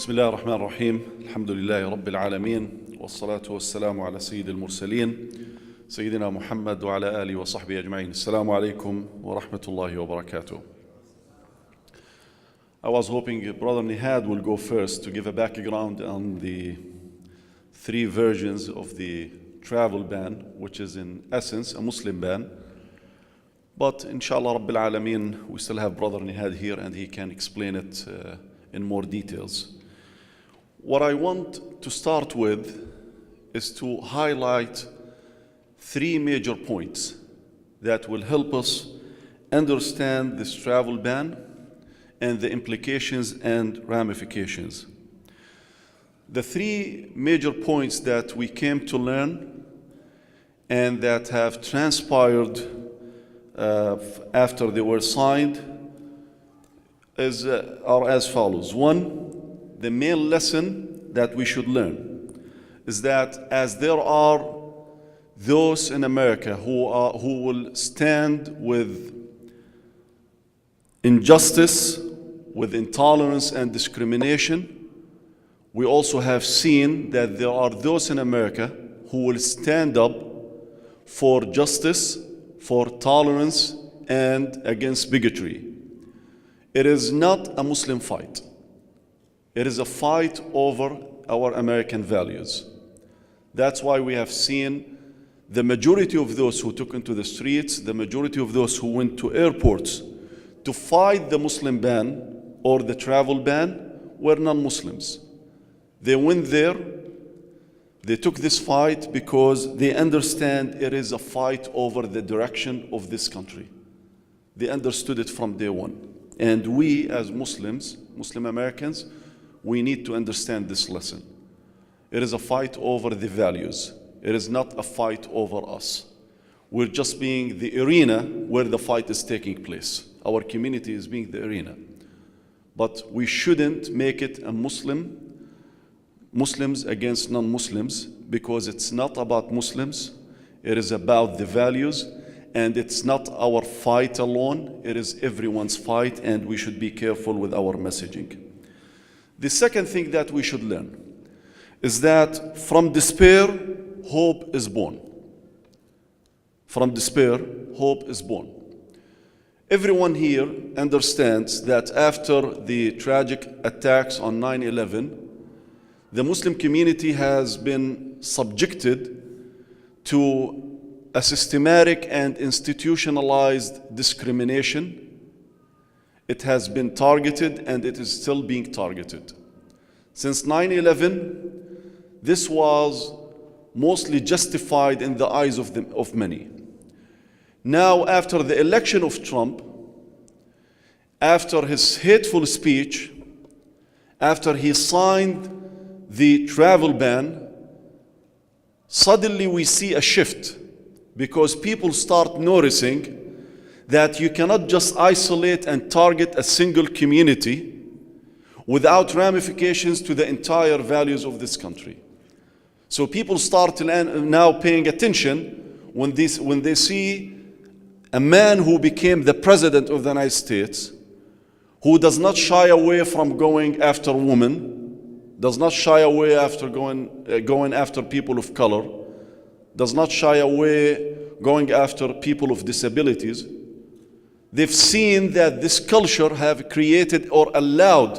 بسم الله الرحمن الرحيم الحمد لله رب العالمين والصلاة والسلام على سيد المرسلين سيدنا محمد وعلى آله وصحبه أجمعين. السلام عليكم ورحمة الله وبركاته. I was hoping Brother Nihad will go first to give a background on the three versions of the travel ban, which is in essence a Muslim ban. But inshallah Rabbil Alameen, we still have Brother Nihad here and he can explain it in more details. What I want to start with is to highlight three major points that will help us understand this travel ban and the implications and ramifications. The three major points that we came to learn and that have transpired after they were signed are as follows. One, the main lesson that we should learn is that as there are those in America who will stand with injustice, with intolerance and discrimination, we also have seen that there are those in America who will stand up for justice, for tolerance, and against bigotry. It is not a Muslim fight. It is a fight over our American values. That's why we have seen the majority of those who took into the streets, the majority of those who went to airports to fight the Muslim ban or the travel ban were non-Muslims. They went there, they took this fight because they understand it is a fight over the direction of this country. They understood it from day one. And we as Muslims, Muslim Americans, we need to understand this lesson. It is a fight over the values. It is not a fight over us. We're just being the arena where the fight is taking place. Our community is being the arena. But we shouldn't make it a Muslims against non-Muslims, because it's not about Muslims. It is about the values, and it's not our fight alone. It is everyone's fight, and we should be careful with our messaging. The second thing that we should learn is that from despair, hope is born. From despair, hope is born. Everyone here understands that after the tragic attacks on 9/11, the Muslim community has been subjected to a systematic and institutionalized discrimination. It has been targeted and it is still being targeted. Since 9/11, this was mostly justified in the eyes of many. Now, after the election of Trump, after his hateful speech, after he signed the travel ban, suddenly we see a shift, because people start noticing that you cannot just isolate and target a single community without ramifications to the entire values of this country. So people start now paying attention when they see a man who became the president of the United States, who does not shy away from going after women, does not shy away after going after people of color, does not shy away going after people of disabilities. They've seen that this culture have created or allowed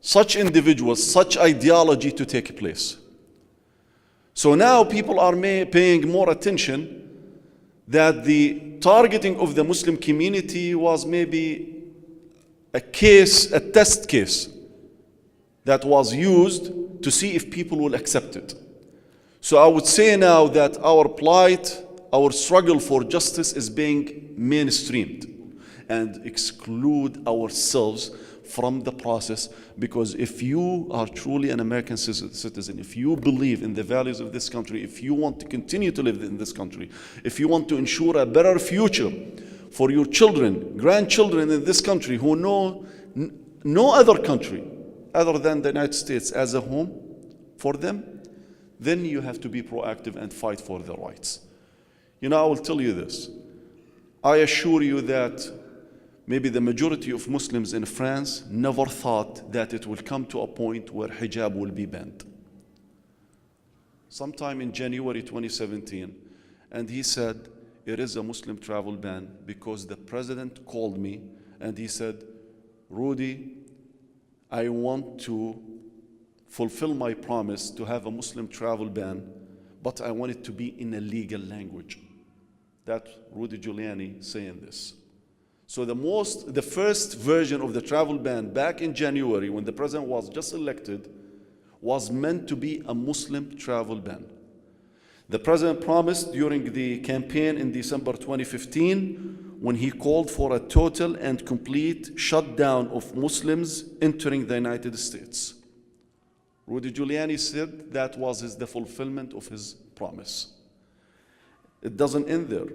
such individuals, such ideology to take place. So now people are paying more attention that the targeting of the Muslim community was maybe a test case that was used to see if people will accept it. So I would say now that our plight, our struggle for justice is being mainstreamed, and exclude ourselves from the process, because if you are truly an American citizen, if you believe in the values of this country, if you want to continue to live in this country, if you want to ensure a better future for your children, grandchildren in this country who know no other country other than the United States as a home for them, then you have to be proactive and fight for their rights. You know, I will tell you this. I assure you that maybe the majority of Muslims in France never thought that it will come to a point where hijab will be banned. Sometime in January 2017, and he said, it is a Muslim travel ban because the president called me and he said, Rudy, I want to fulfill my promise to have a Muslim travel ban, but I want it to be in a legal language. That's Rudy Giuliani saying this. So the first version of the travel ban back in January, when the president was just elected, was meant to be a Muslim travel ban. The president promised during the campaign in December 2015, when he called for a total and complete shutdown of Muslims entering the United States. Rudy Giuliani said that was the fulfillment of his promise. It doesn't end there.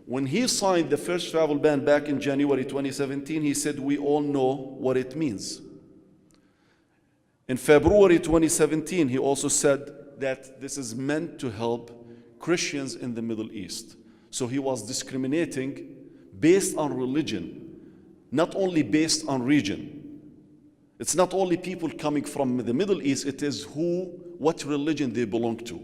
When he signed the first travel ban back in January 2017, he said, we all know what it means. In February 2017, he also said that this is meant to help Christians in the Middle East. So he was discriminating based on religion, not only based on region. It's not only people coming from the Middle East, it is what religion they belong to.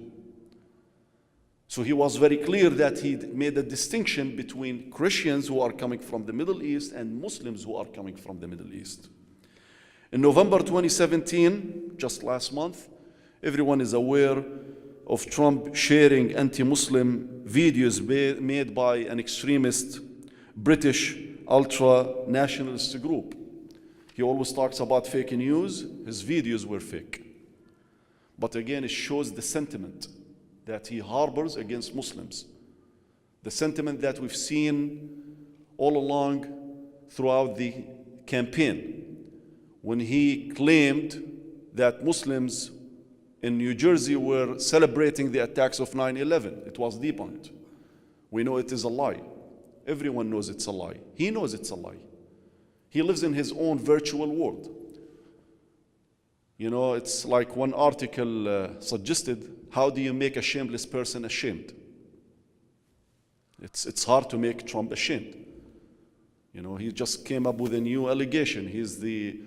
So he was very clear that he made a distinction between Christians who are coming from the Middle East and Muslims who are coming from the Middle East. In November 2017, just last month, everyone is aware of Trump sharing anti-Muslim videos made by an extremist British ultra-nationalist group. He always talks about fake news. His videos were fake. But again, it shows the sentiment that he harbors against Muslims. The sentiment that we've seen all along throughout the campaign, when he claimed that Muslims in New Jersey were celebrating the attacks of 9/11. It was debunked. We know it is a lie. Everyone knows it's a lie. He knows it's a lie. He lives in his own virtual world. You know, it's like one article suggested, how do you make a shameless person ashamed? It's hard to make Trump ashamed. You know, he just came up with a new allegation. He's the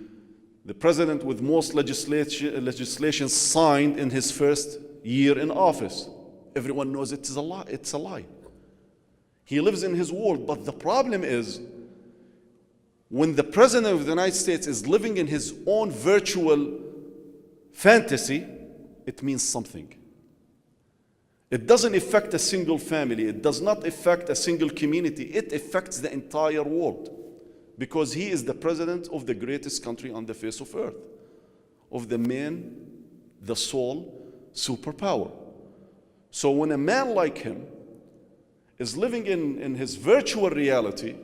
president with most legislation signed in his first year in office. Everyone knows it's a lie. It's a lie. He lives in his world, but the problem is, when the president of the United States is living in his own virtual fantasy, it means something. It doesn't affect a single family. It does not affect a single community. It affects the entire world, because he is the president of the greatest country on the face of earth, of the sole superpower. So when a man like him is living in his virtual reality,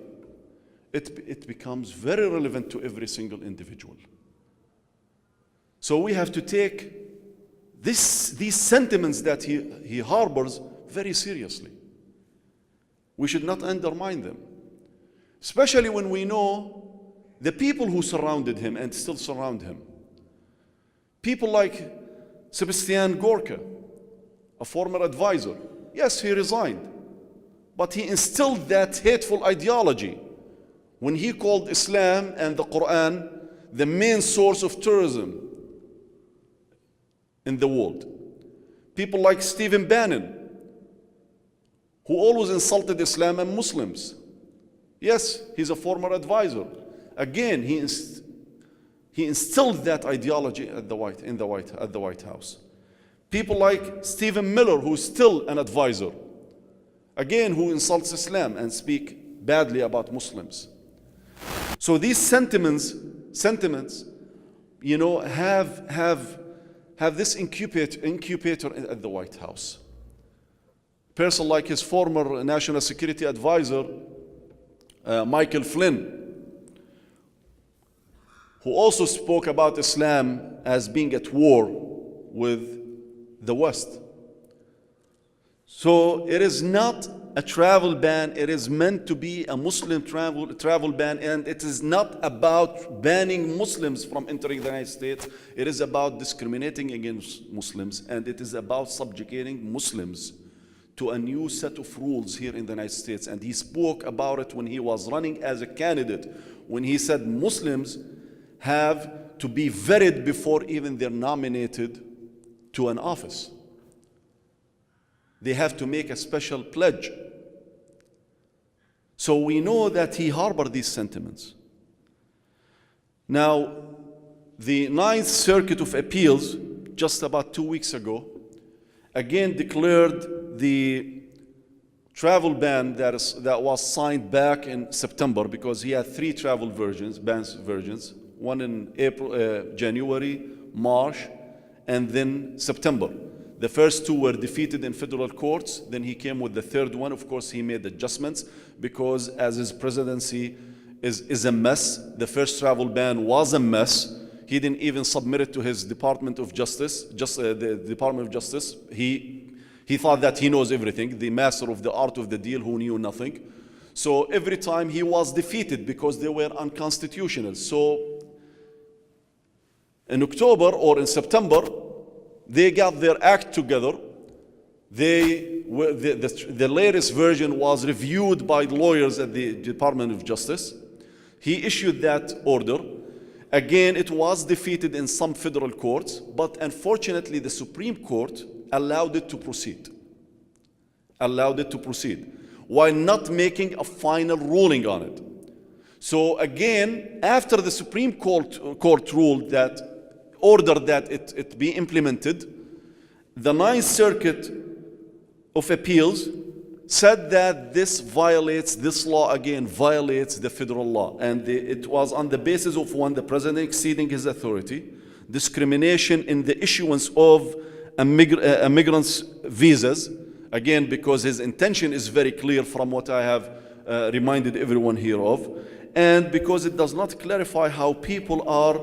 it becomes very relevant to every single individual. So we have to take these sentiments that he harbors very seriously. We should not undermine them, especially when we know the people who surrounded him and still surround him. People like Sebastian Gorka, a former advisor. Yes, he resigned, but he instilled that hateful ideology when he called Islam and the Quran the main source of terrorism in the world. People like Stephen Bannon, who always insulted Islam and Muslims. Yes, he's a former advisor. Again, he instilled that ideology at the White House. People like Stephen Miller, who's still an advisor, again, who insults Islam and speak badly about Muslims. So these sentiments, you know, have this incubator at the White House. A person like his former national security advisor, Michael Flynn, who also spoke about Islam as being at war with the West. So it is not a travel ban. It is meant to be a Muslim travel ban, and it is not about banning Muslims from entering the United States. It is about discriminating against Muslims, and it is about subjugating Muslims to a new set of rules here in the United States. And he spoke about it when he was running as a candidate, when he said Muslims have to be vetted before even they're nominated to an office. They have to make a special pledge. So we know that he harbored these sentiments. Now, the Ninth Circuit of Appeals, just about 2 weeks ago, again declared the travel ban that was signed back in September, because he had 3 travel ban versions, one in January, March, and then September. The first 2 were defeated in federal courts. Then he came with the 3rd one. Of course, he made adjustments because as his presidency is a mess. The first travel ban was a mess. He didn't even submit it to his Department of Justice. The Department of Justice. He thought that he knows everything, the master of the art of the deal who knew nothing. So every time he was defeated because they were unconstitutional. So in October or in September, they got their act together. The latest version was reviewed by lawyers at the Department of Justice. He issued that order. Again, it was defeated in some federal courts, but unfortunately the Supreme Court allowed it to proceed. Allowed it to proceed, while not making a final ruling on it. So again, after the Supreme Court ruled that, ordered that it be implemented, the Ninth Circuit of Appeals said that this law again violates the federal law. And it was on the basis of, one, the president exceeding his authority, discrimination in the issuance of migrants' visas, again, because his intention is very clear from what I have reminded everyone here of, and because it does not clarify how people are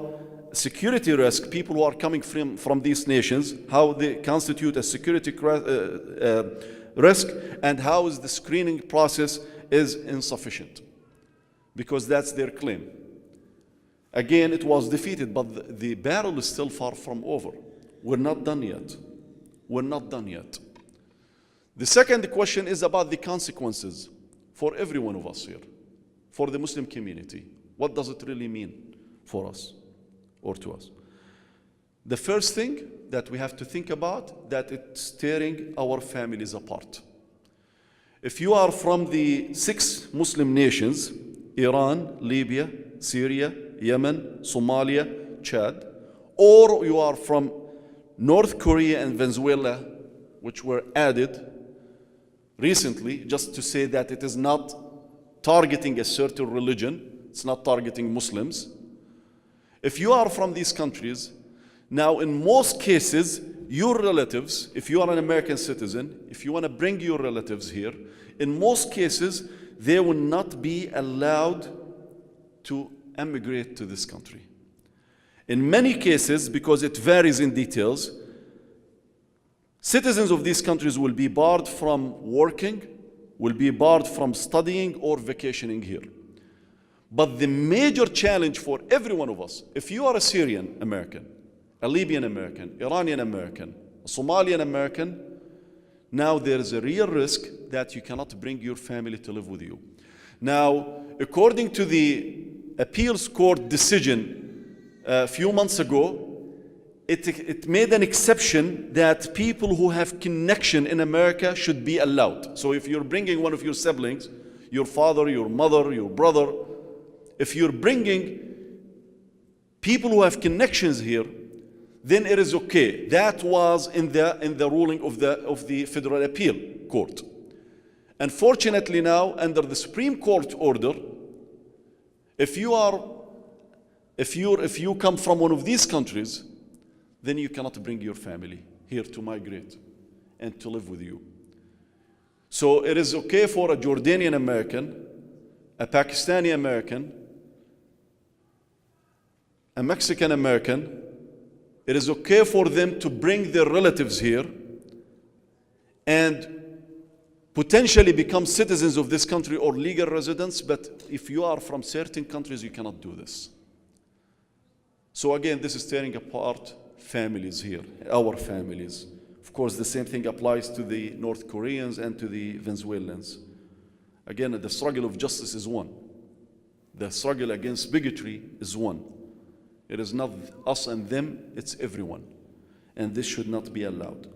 security risk, people who are coming from these nations, how they constitute a security risk, and how is the screening process is insufficient, because that's their claim. Again, it was defeated, but the battle is still far from over. We're not done yet. We're not done yet. The second question is about the consequences for every one of us here, for the Muslim community. What does it really mean for us or to us? The first thing that we have to think about, that it's tearing our families apart. If you are from the 6 Muslim nations, Iran, Libya, Syria, Yemen, Somalia, Chad, or you are from North Korea and Venezuela, which were added recently, just to say that it is not targeting a certain religion, it's not targeting Muslims. If you are from these countries, now in most cases, your relatives, if you are an American citizen, if you want to bring your relatives here, in most cases, they will not be allowed to emigrate to this country. In many cases, because it varies in details, citizens of these countries will be barred from working, will be barred from studying or vacationing here. But the major challenge for every one of us, if you are a Syrian American, a Libyan American, Iranian American, a Somalian American, now there is a real risk that you cannot bring your family to live with you. Now, according to the appeals court decision a few months ago, it made an exception that people who have connection in America should be allowed. So if you're bringing one of your siblings, your father, your mother, your brother, if you're bringing people who have connections here, then it is okay. That was in the ruling of the Federal Appeal Court. Unfortunately now, under the Supreme Court order, if you come from one of these countries, then you cannot bring your family here to migrate and to live with you. So it is okay for a Jordanian American, a Pakistani American, a Mexican American, it is okay for them to bring their relatives here and potentially become citizens of this country or legal residents, but if you are from certain countries, you cannot do this. So again, this is tearing apart families here, our families. Of course, the same thing applies to the North Koreans and to the Venezuelans. Again, the struggle of justice is one. The struggle against bigotry is one. It is not us and them, it's everyone. And this should not be allowed.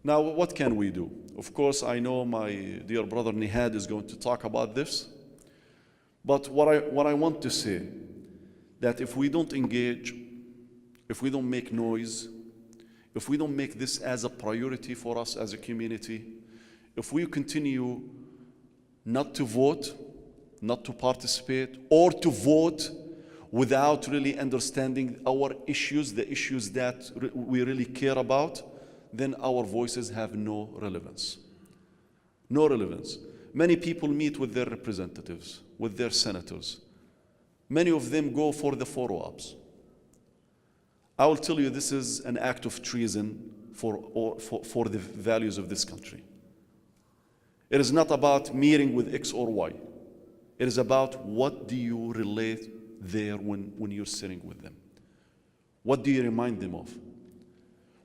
Now, what can we do? Of course, I know my dear brother Nihad is going to talk about this. But what I want to say, that if we don't engage, if we don't make noise, if we don't make this as a priority for us as a community, if we continue not to vote, not to participate, or to vote without really understanding our issues, the issues that we really care about, then our voices have no relevance. No relevance. Many people meet with their representatives, with their senators. Many of them go for the photo ops. I will tell you, this is an act of treason for the values of this country. It is not about meeting with X or Y. It is about what do you relate there when you're sitting with them. What do you remind them of?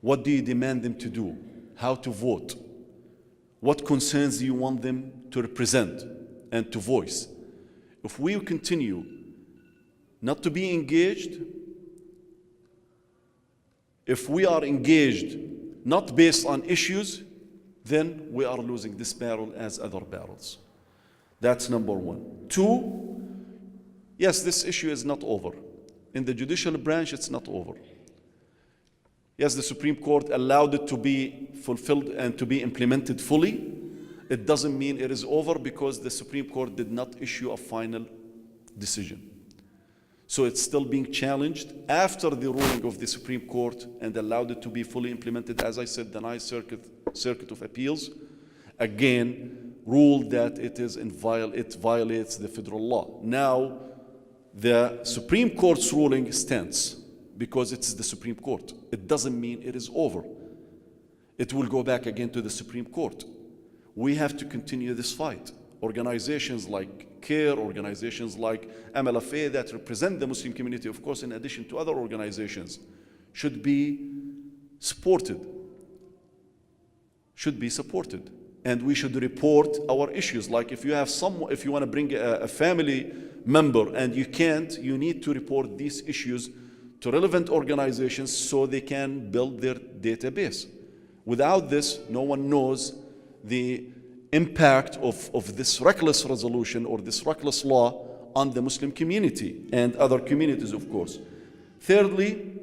What do you demand them to do? How to vote? What concerns do you want them to represent and to voice? If we continue not to be engaged, if we are engaged not based on issues, then we are losing this battle as other battles. That's number one. Two, yes, this issue is not over. In the judicial branch, it's not over. Yes, the Supreme Court allowed it to be fulfilled and to be implemented fully. It doesn't mean it is over because the Supreme Court did not issue a final decision. So it's still being challenged after the ruling of the Supreme Court and allowed it to be fully implemented. As I said, the Ninth Circuit of Appeals again ruled that it violates the federal law. Now, the Supreme Court's ruling stands because it's the Supreme Court. It doesn't mean it is over. It will go back again to the Supreme Court. We have to continue this fight. Organizations like CARE, organizations like MLFA that represent the Muslim community, of course, in addition to other organizations, should be supported. Should be supported. And we should report our issues. Like if you want to bring a family member and you can't, you need to report these issues to relevant organizations so they can build their database. Without this, no one knows the impact of this reckless resolution or this reckless law on the Muslim community and other communities, of course. Thirdly,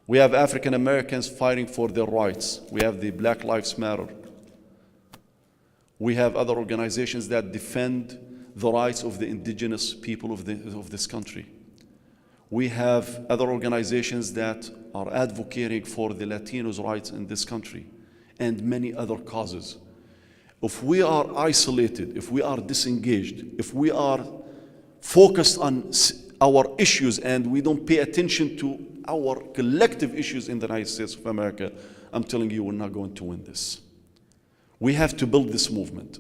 we have African Americans fighting for their rights. We have the Black Lives Matter. We have other organizations that defend the rights of the indigenous people of this country. We have other organizations that are advocating for the Latinos' rights in this country and many other causes. If we are isolated, if we are disengaged, if we are focused on our issues and we don't pay attention to our collective issues in the United States of America, I'm telling you, we're not going to win this. We have to build this movement.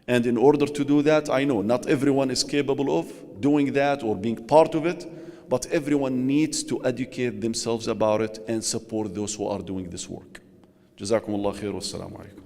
And in order to do that, I know not everyone is capable of doing that or being part of it, but everyone needs to educate themselves about it and support those who are doing this work. Jazakumullah khair wa assalamu alaikum.